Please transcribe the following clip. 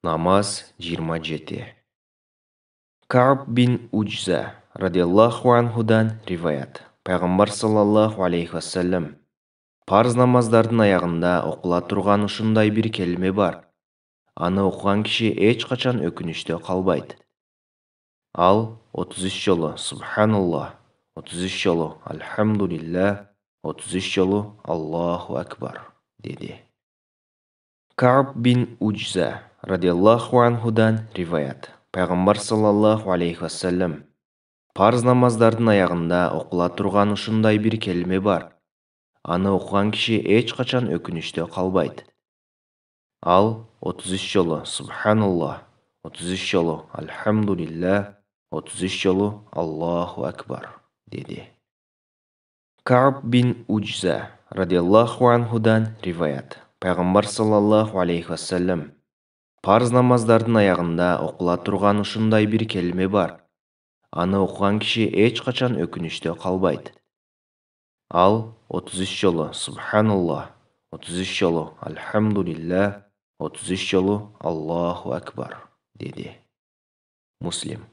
Namaz 27. Ka'b bin Ujza radhiyallahu anhudan риваят. Пайғамбар саллаллаху алейхи вассалам: парыз намаздардың аяғында оқыла тұрған ұшындай бір келме бар. Аны оқыған кіші ешқашан өкініште қалбайды. Ал 33 жолы Субханаллах, 33 жолы Альхамдулиллах, 33 жолы Аллаху Акбар деді. Кa'б бин Ujza радhiyallahu анхудан риваят. Пайғамбар саллаллаху алейхи вассалам: парыз намаздардың аяғында оқыла тұрған ұшындай бір келме бар. Аны оқыған кіші ешқашан өкініште қалбайды. Ал 33 жолы Субханаллах, 33 жолы Альхамдулиллах, 33 жолы Аллаху Акбар деді. Кa'б бин Ujza радhiyallahu анхудан риваят. Пайғамбар саллаллаху алейхи вассалам: парыз намаздардың аяғында оқыла тұрған ұшындай бір келме бар. Аны оқыған кіші ешқашан өкініште қалбайды. Ал 33 жолы Субханаллах, 33 жолы Альхамдулиллах, 33 жолы Аллаху Акбар деді. Муслим.